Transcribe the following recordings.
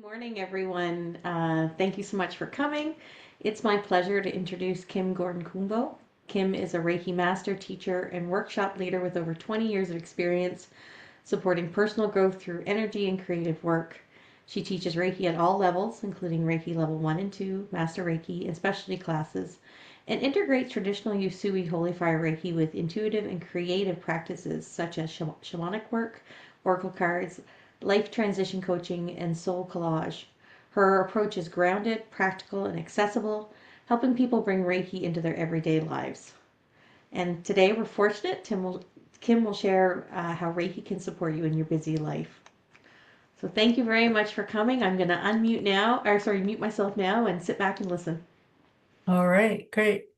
Morning, everyone. Thank you so much for coming. It's my pleasure to introduce Kim Gordon-Kumbo. Kim is a Reiki master, teacher, and workshop leader with over 20 years of experience supporting personal growth through energy and creative work. She teaches Reiki at all levels, including Reiki level 1 and 2, Master Reiki, and specialty classes, and integrates traditional Usui Holy Fire Reiki with intuitive and creative practices such as shamanic work, oracle cards, life transition coaching, and soul collage. Her approach is grounded, practical, and accessible, helping people bring Reiki into their everyday lives. And today we're fortunate Kim will share how Reiki can support you in your busy life. So thank you very much for coming. I'm going to mute myself now and sit back and listen. All right, great.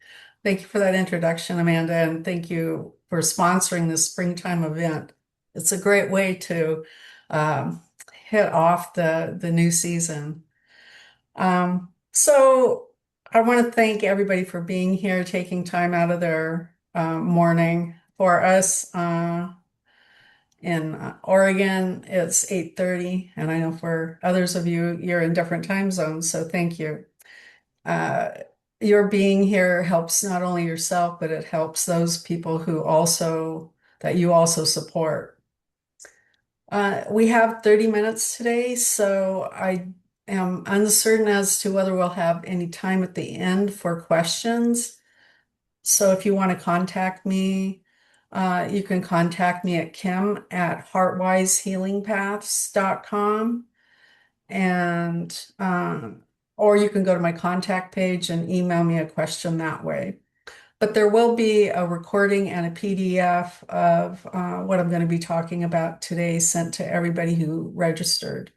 Thank you for that introduction, Amanda, and thank you for sponsoring this springtime event. It's a great way to um, hit off the new season. So I want to thank everybody for being here, taking time out of their morning. For us in Oregon, it's 8:30, and I know for others of you, you're in different time zones, so thank you. uh, your being here helps not only yourself, but it helps those people that you also support. We have 30 minutes today, so I am uncertain as to whether we'll have any time at the end for questions. So if you want to contact me, you can contact me at kim@heartwisehealingpaths.com. And or you can go to my contact page and email me a question that way. But there will be a recording and a PDF of what I'm going to be talking about today sent to everybody who registered.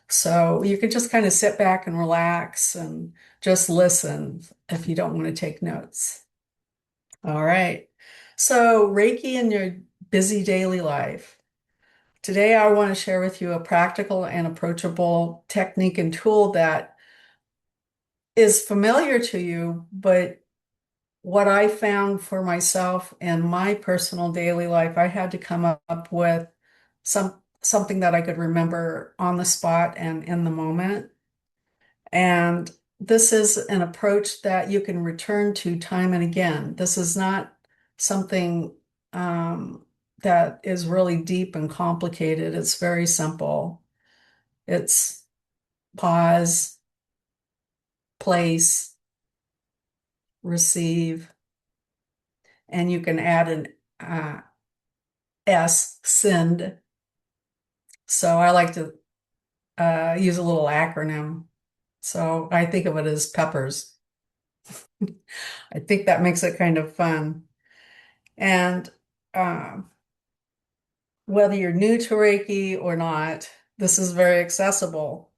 So you can just kind of sit back and relax and just listen if you don't want to take notes. All right. So Reiki in your busy daily life. Today, I want to share with you a practical and approachable technique and tool that is familiar to you, but what I found for myself in my personal daily life, I had to come up with something that I could remember on the spot and in the moment. And this is an approach that you can return to time and again. This is not something that is really deep and complicated. It's very simple. It's pause, place, receive, and you can add an send. So I like to use a little acronym. So I think of it as peppers. I think that makes it kind of fun. And uh, whether you're new to Reiki or not, this is very accessible.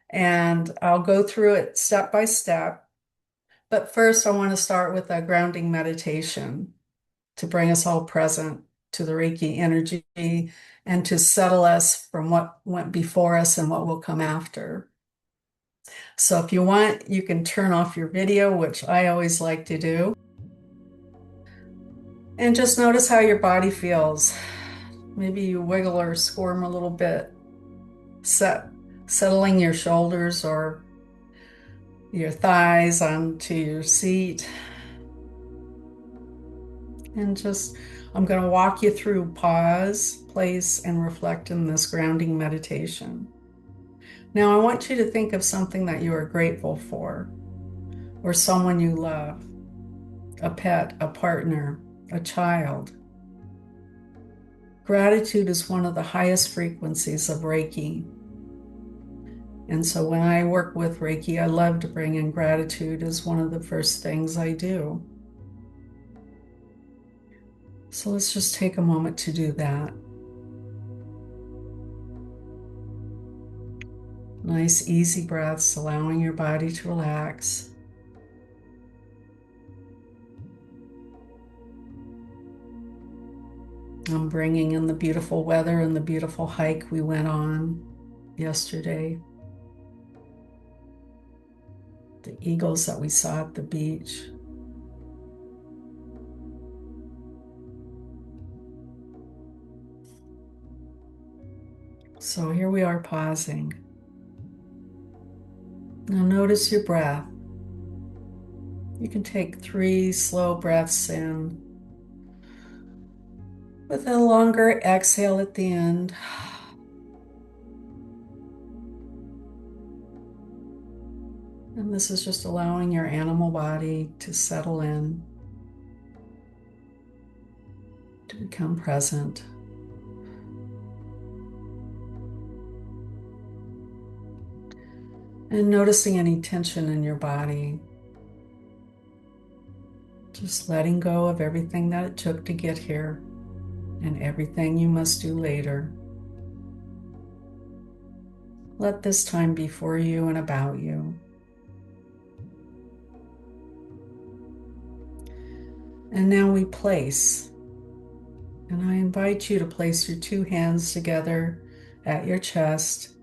And I'll go through it step by step. But first, I want to start with a grounding meditation to bring us all present to the Reiki energy and to settle us from what went before us and what will come after. So if you want, you can turn off your video, which I always like to do, and just notice how your body feels. Maybe you wiggle or squirm a little bit, settling your shoulders or your thighs onto your seat. And I'm going to walk you through pause, place, and reflect in this grounding meditation. Now, I want you to think of something that you are grateful for, or someone you love, a pet, a partner, a child. Gratitude is one of the highest frequencies of Reiki. And so when I work with Reiki, I love to bring in gratitude as one of the first things I do. So let's just take a moment to do that. Nice, easy breaths, allowing your body to relax. I'm bringing in the beautiful weather and the beautiful hike we went on yesterday. The eagles that we saw at the beach. So here we are pausing. Now notice your breath. You can take 3 slow breaths in with a longer exhale at the end. And this is just allowing your animal body to settle in, to become present. And noticing any tension in your body. Just letting go of everything that it took to get here and everything you must do later. Let this time be for you and about you. And now we place. And I invite you to place your 2 hands together at your chest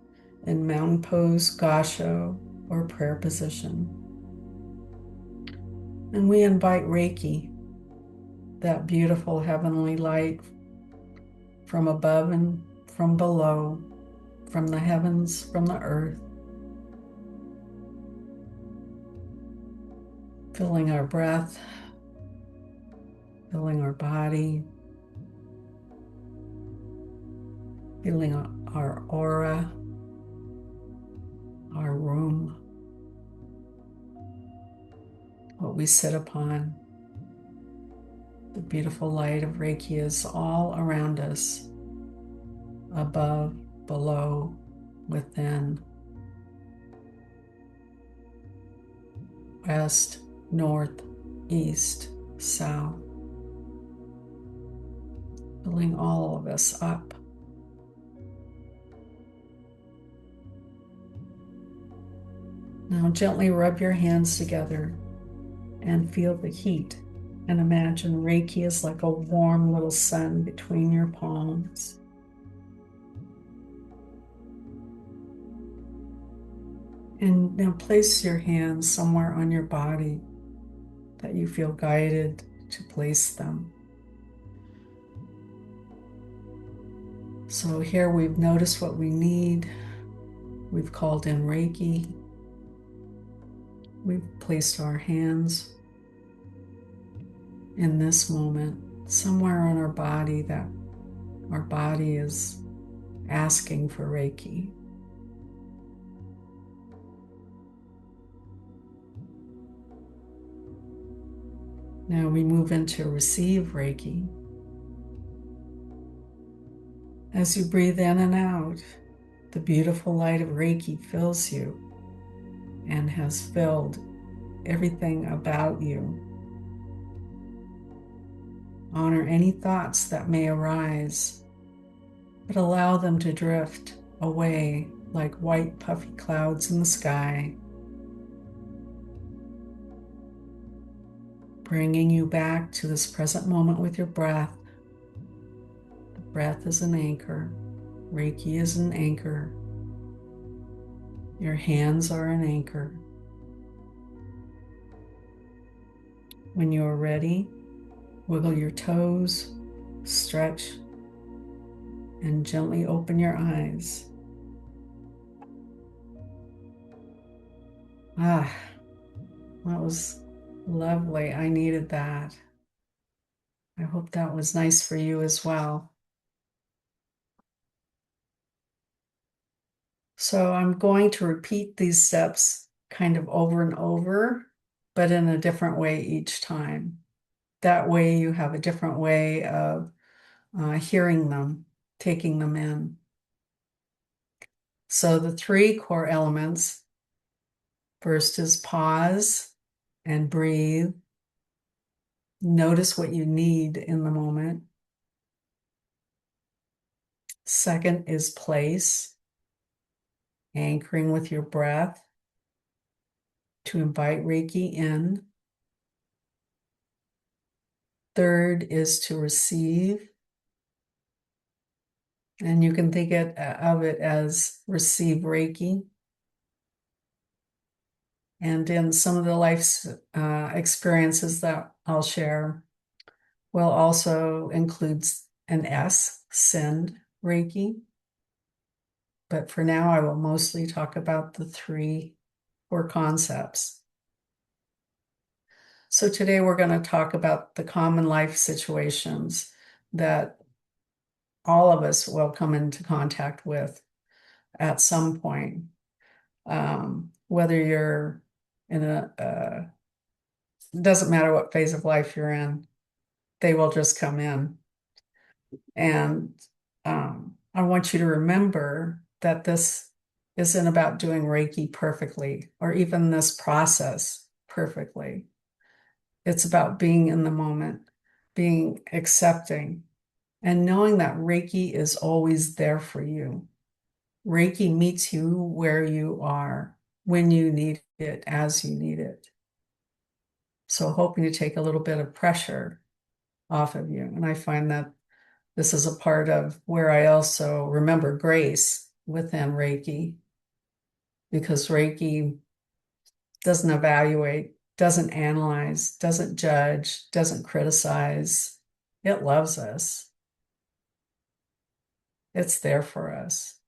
in mountain pose, gasho, or prayer position. And we invite Reiki, that beautiful heavenly light from above and from below, from the heavens, from the earth, filling our breath, filling our body, filling our aura, our room, what we sit upon. The beautiful light of Reiki is all around us, above, below, within, west, north, east, south, filling all of us up. Now gently rub your hands together and feel the heat, and imagine Reiki is like a warm little sun between your palms. And now place your hands somewhere on your body that you feel guided to place them. So here we've noticed what we need. We've called in Reiki. We've placed our hands in this moment somewhere on our body that our body is asking for Reiki. Now we move into receive Reiki. As you breathe in and out, the beautiful light of Reiki fills you and has filled everything about you. Honor any thoughts that may arise, but allow them to drift away like white puffy clouds in the sky, bringing you back to this present moment with your breath. The breath is an anchor. Reiki is an anchor. Your hands are an anchor. When you're ready, wiggle your toes, stretch, and gently open your eyes. Ah, that was lovely. I needed that. I hope that was nice for you as well. So I'm going to repeat these steps kind of over and over, but in a different way each time. That way you have a different way of hearing them, taking them in. So the 3 core elements, first is pause and breathe. Notice what you need in the moment. Second is place, anchoring with your breath to invite Reiki in. Third is to receive. And you can think of it as receive Reiki. And in some of the life's experiences that I'll share will also include an S, send Reiki. But for now, I will mostly talk about the 3 or concepts. So today we're going to talk about the common life situations that all of us will come into contact with at some point. Whether you're in doesn't matter what phase of life you're in, they will just come in. And I want you to remember that this isn't about doing Reiki perfectly or even this process perfectly. It's about being in the moment, being accepting, and knowing that Reiki is always there for you. Reiki meets you where you are, when you need it, as you need it. So hoping to take a little bit of pressure off of you. And I find that this is a part of where I also remember grace within Reiki, because Reiki doesn't evaluate, doesn't analyze, doesn't judge, doesn't criticize. It loves us. It's there for us.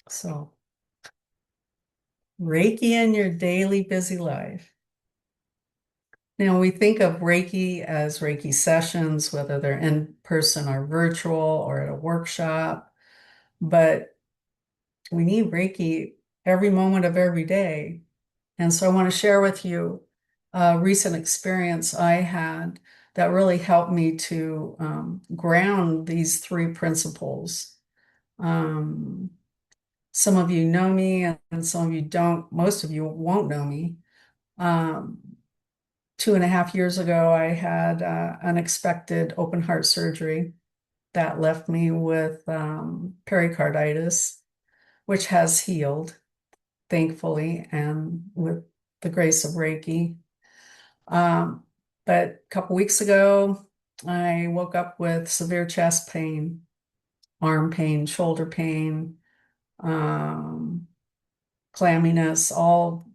So, Reiki in your daily busy life. Now, we think of Reiki as Reiki sessions, whether they're in person or virtual or at a workshop, but we need Reiki every moment of every day. And so I want to share with you a recent experience I had that really helped me to ground these three principles. Um, some of you know me and some of you don't. Most of you won't know me. 2.5 years ago, I had unexpected open heart surgery that left me with pericarditis, which has healed, thankfully, and with the grace of Reiki. Um, but a couple weeks ago, I woke up with severe chest pain, arm pain, shoulder pain, um, clamminess, all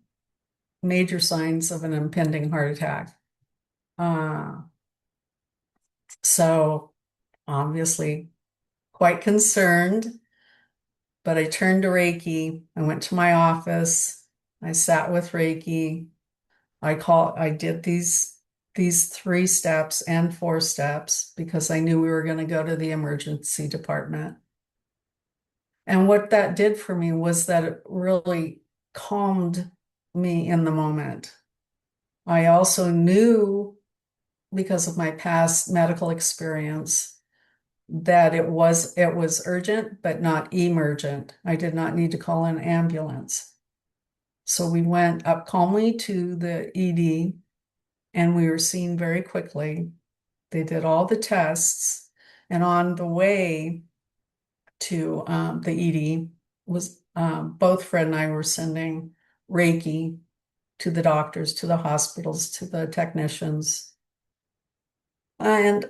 major signs of an impending heart attack. Uh, so obviously quite concerned, but I turned to Reiki. I went to my office. I sat with Reiki. I did these 3 steps and 4 steps because I knew we were going to go to the emergency department. And what that did for me was that it really calmed me in the moment. I also knew, because of my past medical experience, that it was urgent but not emergent. I did not need to call an ambulance. So we went up calmly to the ED and we were seen very quickly. They did all the tests, and on the way to the ED was both Fred and I were sending Reiki to the doctors, to the hospitals, to the technicians. And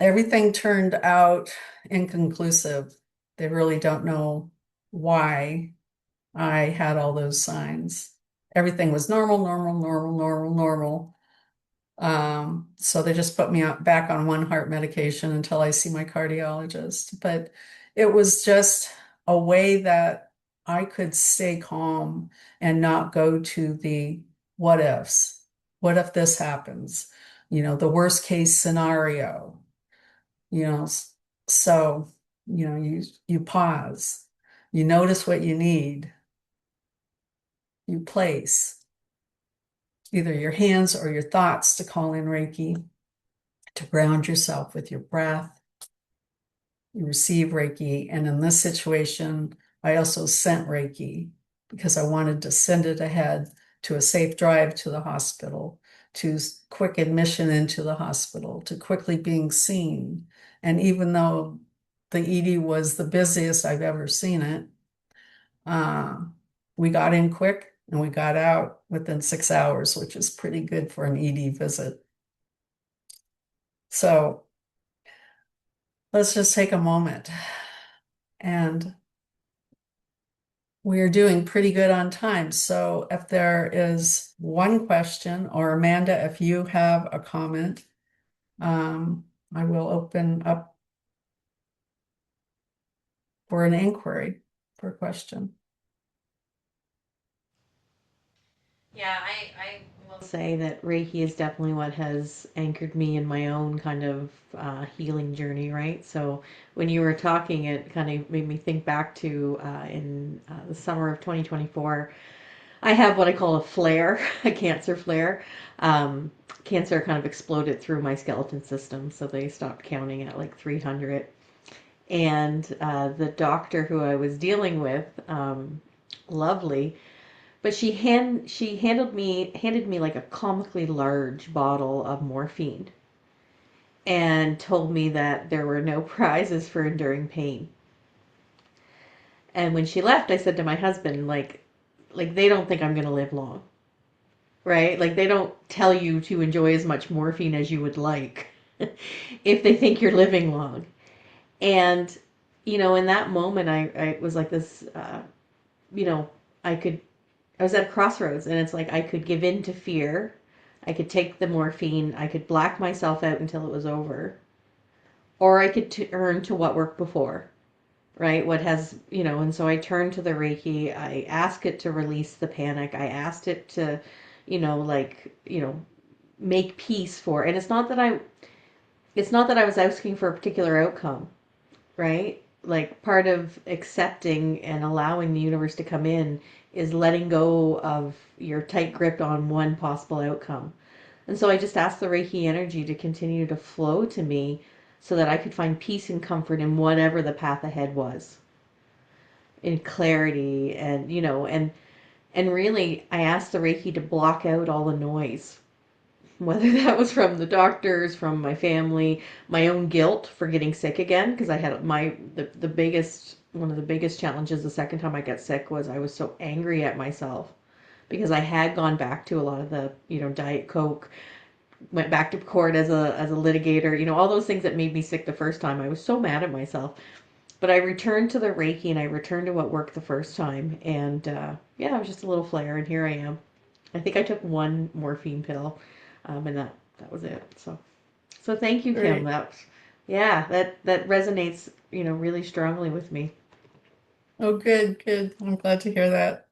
everything turned out inconclusive. They really don't know why I had all those signs. Everything was normal, normal, normal, normal, normal. So they just put me back on one heart medication until I see my cardiologist. But it was just a way that I could stay calm and not go to the what ifs. What if this happens? The worst case scenario, you know, so, you pause, you notice what you need, you place either your hands or your thoughts to call in Reiki, to ground yourself with your breath. You receive Reiki. And in this situation, I also sent Reiki because I wanted to send it ahead to a safe drive to the hospital, to quick admission into the hospital, to quickly being seen. And even though the ED was the busiest I've ever seen it, uh, we got in quick and we got out within 6 hours, which is pretty good for an ED visit. So let's just take a moment. And we are doing pretty good on time. So if there is one question, or Amanda, if you have a comment, I will open up for an inquiry for a question. Yeah, I will say that Reiki is definitely what has anchored me in my own kind of healing journey, right? So when you were talking, it kind of made me think back to in the summer of 2024. I have what I call a flare, a cancer flare. Um, Cancer kind of exploded through my skeleton system, so they stopped counting at like 300. And the doctor who I was dealing with, lovely, but she handed me like a comically large bottle of morphine and told me that there were no prizes for enduring pain. And when she left, I said to my husband, like they don't think I'm going to live long, right? Like they don't tell you to enjoy as much morphine as you would like if they think you're living long. And in that moment, I was like this, you know, I could I was at a crossroads, and it's like I could give in to fear. I could take the morphine. I could black myself out until it was over. Or I could turn to what worked before, right? What has, and so I turned to the Reiki. I asked it to release the panic. I asked it to, like, make peace for. And it's not that I was asking for a particular outcome, right? Like part of accepting and allowing the universe to come in is letting go of your tight grip on one possible outcome. And so I just asked the Reiki energy to continue to flow to me so that I could find peace and comfort in whatever the path ahead was, in clarity and really I asked the Reiki to block out all the noise, whether that was from the doctors, from my family, my own guilt for getting sick again, because I had the biggest one of the biggest challenges the second time I got sick was I was so angry at myself because I had gone back to a lot of the, Diet Coke, went back to court as a litigator, all those things that made me sick the first time. I was so mad at myself. But I returned to the Reiki and I returned to what worked the first time. And yeah, it was just a little flare, and here I am. I think I took one morphine pill, and that was it. So thank you, Kim. Great. Yeah, that resonates, really strongly with me. Oh, good, good. I'm glad to hear that.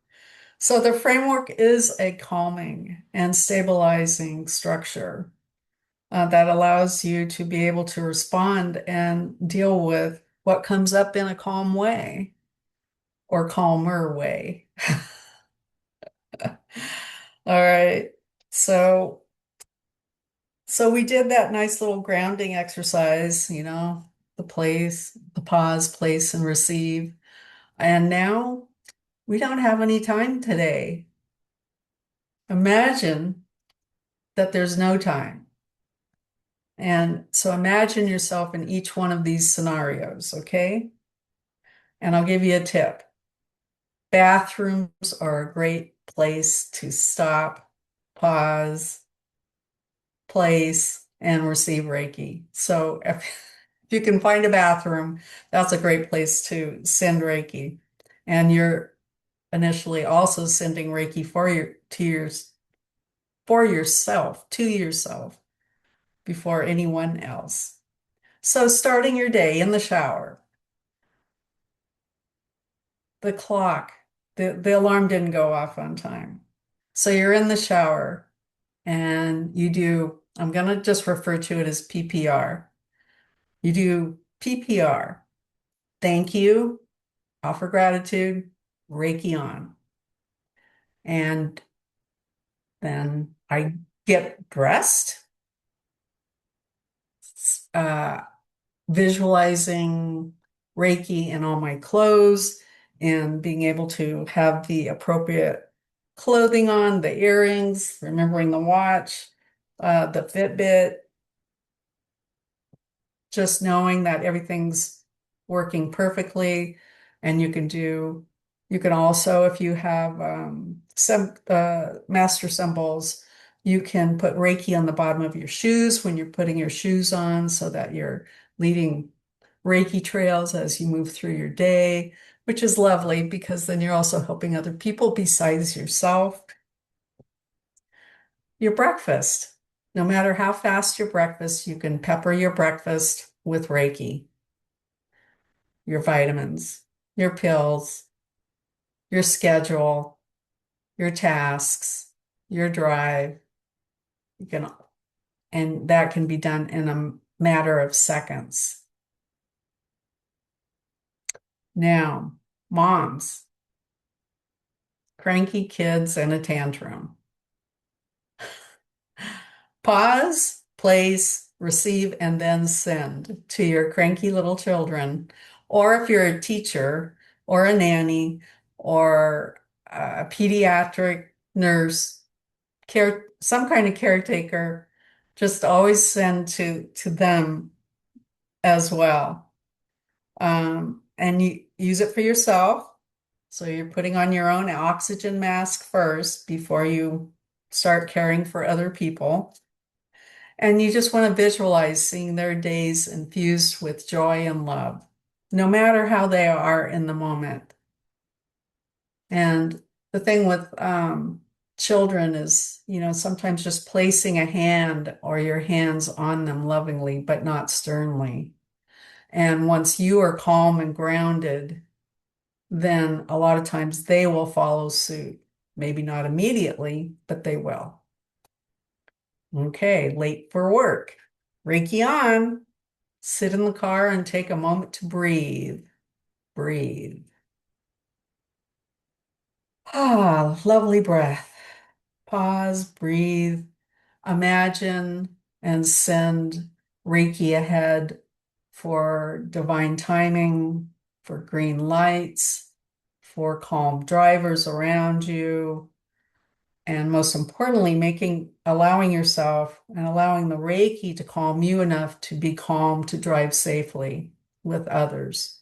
So the framework is a calming and stabilizing structure that allows you to be able to respond and deal with what comes up in a calm way or calmer way. All right. So so we did that nice little grounding exercise, the pause, place, and receive. And now we don't have any time today. Imagine that there's no time. And so imagine yourself in each one of these scenarios, okay? And I'll give you a tip. Bathrooms are a great place to stop, pause, place, and receive Reiki. So if you can find a bathroom, that's a great place to send Reiki. And you're initially also sending Reiki for yourself, to yourself, before anyone else. So starting your day in the shower, the clock, the alarm didn't go off on time. So you're in the shower and you do, I'm going to just refer to it as PPR. You do PPR. Thank you, offer gratitude, Reiki on. And then I get dressed, uh, visualizing Reiki in all my clothes and being able to have the appropriate clothing on, the earrings, remembering the watch, the Fitbit, just knowing that everything's working perfectly. And you can also, if you have some master symbols, you can put Reiki on the bottom of your shoes when you're putting your shoes on so that you're leading Reiki trails as you move through your day, which is lovely because then you're also helping other people besides yourself. Your breakfast, no matter how fast your breakfast, you can pepper your breakfast with Reiki, your vitamins, your pills, your schedule, your tasks. your drive. You can, and that can be done in a matter of seconds. Now, moms, cranky kids and a tantrum. Pause, place, receive, and then send to your cranky little children. Or if you're a teacher or a nanny or a pediatric nurse, some kind of caretaker, just always send to them as well. And you use it for yourself. So you're putting on your own oxygen mask first before you start caring for other people. And you just want to visualize seeing their days infused with joy and love, no matter how they are in the moment. And the thing with children is, sometimes just placing a hand or your hands on them lovingly, but not sternly. And once you are calm and grounded, then a lot of times they will follow suit. Maybe not immediately, but they will. Okay, late for work. Reiki on. Sit in the car and take a moment to breathe. Breathe. Ah, lovely breath. Pause, breathe, imagine, and send Reiki ahead for divine timing, for green lights, for calm drivers around you, and most importantly, allowing yourself and allowing the Reiki to calm you enough to be calm to drive safely with others.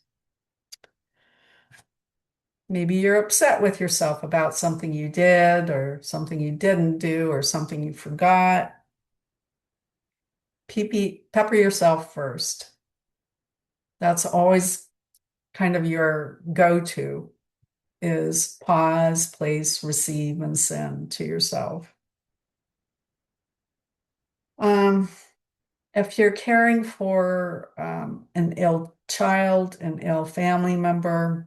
Maybe you're upset with yourself about something you did or something you didn't do or something you forgot. Pepper yourself first. That's always kind of your go-to is pause, place, receive, and send to yourself. If you're caring for an ill child, an ill family member,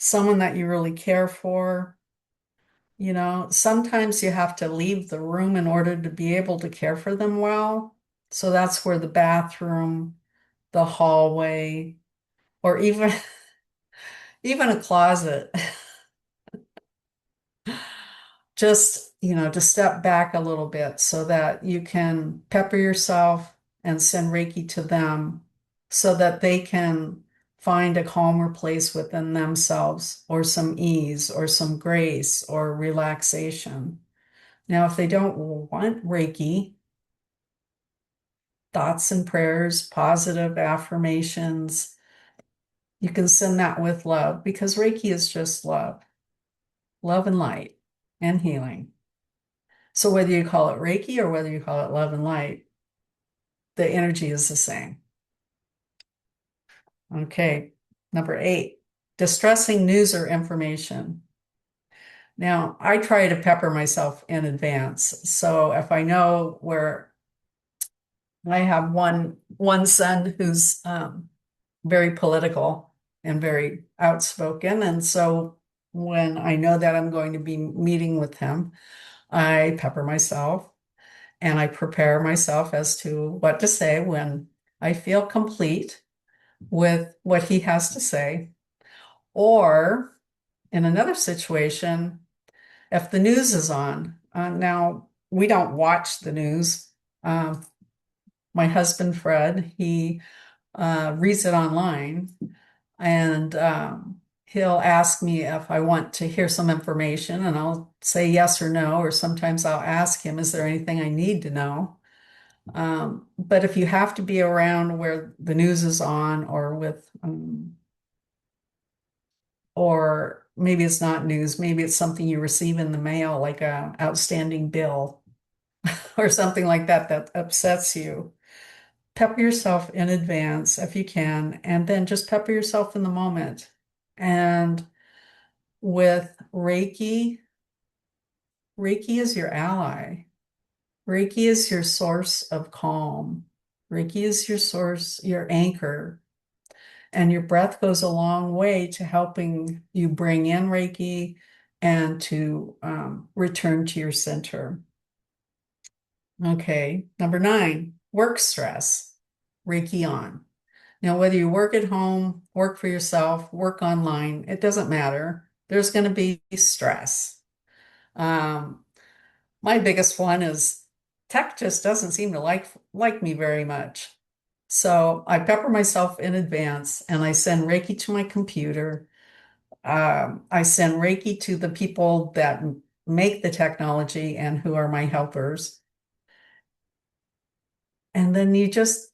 someone that you really care for, sometimes you have to leave the room in order to be able to care for them well. So that's where the bathroom, the hallway, or even even a closet, just, to step back a little bit so that you can pepper yourself and send Reiki to them so that they can find a calmer place within themselves or some ease or some grace or relaxation. Now, if they don't want Reiki, thoughts and prayers, positive affirmations, you can send that with love because Reiki is just love, love and light and healing. So whether you call it Reiki or whether you call it love and light, the energy is the same. Okay, number 8, distressing news or information. Now, I try to pepper myself in advance. So if I know where I have one son who's very political and very outspoken, and so when I know that I'm going to be meeting with him, I pepper myself and I prepare myself as to what to say when I feel complete with what he has to say. Or in another situation, if the news is on, now we don't watch the news. My husband, Fred, he reads it online and he'll ask me if I want to hear some information and I'll say yes or no, or sometimes I'll ask him, is there anything I need to know? But if you have to be around where the news is on or maybe it's not news, maybe it's something you receive in the mail, like a outstanding bill or something like that that upsets you, pepper yourself in advance if you can, and then just pepper yourself in the moment. And with Reiki, Reiki is your ally. Reiki is your source of calm. Reiki is your source, your anchor. And your breath goes a long way to helping you bring in Reiki and to return to your center. Okay, number 9, work stress, Reiki on. Now, whether you work at home, work for yourself, work online, it doesn't matter. There's going to be stress. Um, my biggest one is tech just doesn't seem to like me very much. So I pepper myself in advance and I send Reiki to my computer. I send Reiki to the people that make the technology and who are my helpers. And then you just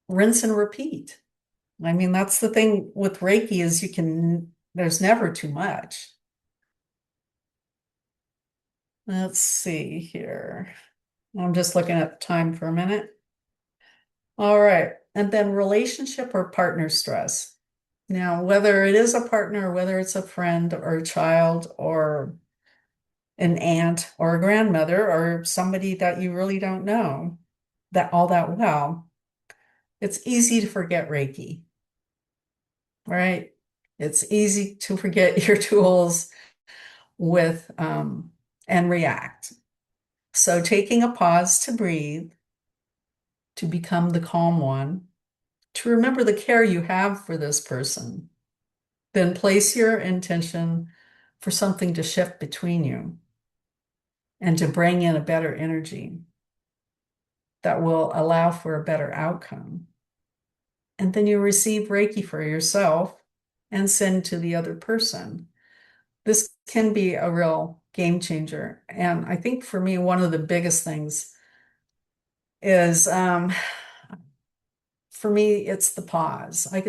rinse and repeat. I mean, that's the thing with Reiki is there's never too much. Let's see here. I'm just looking at the time for a minute. All right. And then relationship or partner stress. Now, whether it is a partner, or whether it's a friend or a child or an aunt or a grandmother or somebody that you really don't know that all that well, it's easy to forget Reiki, right? It's easy to forget your tools with and react. So taking a pause to breathe, to become the calm one, to remember the care you have for this person, then place your intention for something to shift between you and to bring in a better energy that will allow for a better outcome. And then you receive Reiki for yourself and send to the other person. This can be a real game changer. And I think for me, one of the biggest things is for me, it's the pause. I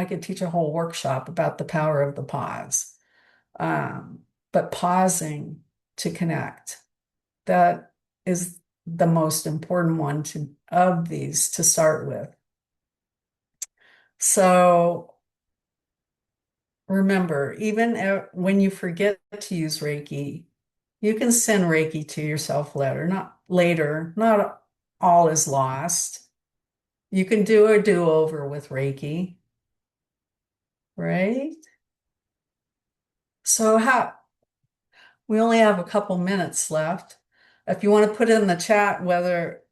could teach a whole workshop about the power of the pause. But pausing to connect, that is the most important one of these to start with. So remember, even when you forget to use Reiki, you can send Reiki to yourself later, not all is lost. You can do a do-over with Reiki, right? So we only have a couple minutes left. If you want to put in the chat whether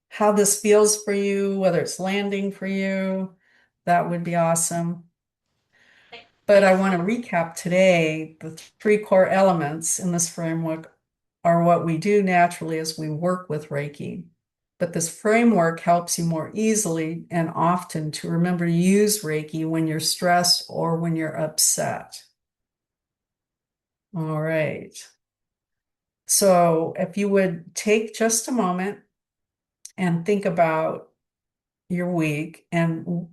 how this feels for you, whether it's landing for you, that would be awesome. But I want to recap today. The 3 core elements in this framework are what we do naturally as we work with Reiki. But this framework helps you more easily and often to remember to use Reiki when you're stressed or when you're upset. All right. So if you would take just a moment and think about your week and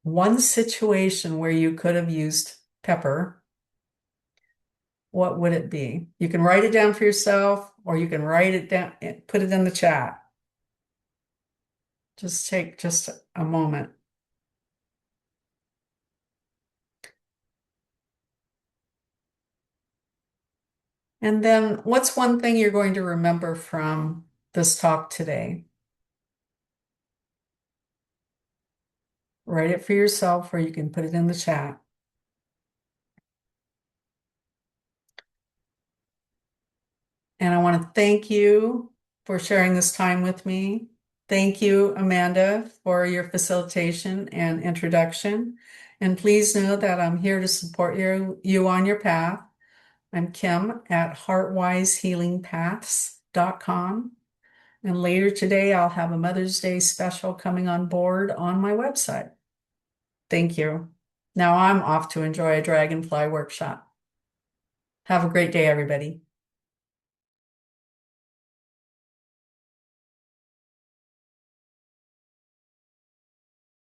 one situation where you could have used pepper, what would it be? You can write it down for yourself, or you can write it down and put it in the chat. Just take just a moment. And then what's one thing you're going to remember from this talk today? Write it for yourself, or you can put it in the chat. And I want to thank you for sharing this time with me. Thank you, Amanda, for your facilitation and introduction. And please know that I'm here to support you on your path. I'm Kim at heartwisehealingpaths.com. And later today, I'll have a Mother's Day special coming on board on my website. Thank you. Now I'm off to enjoy a Dragonfly workshop. Have a great day, everybody.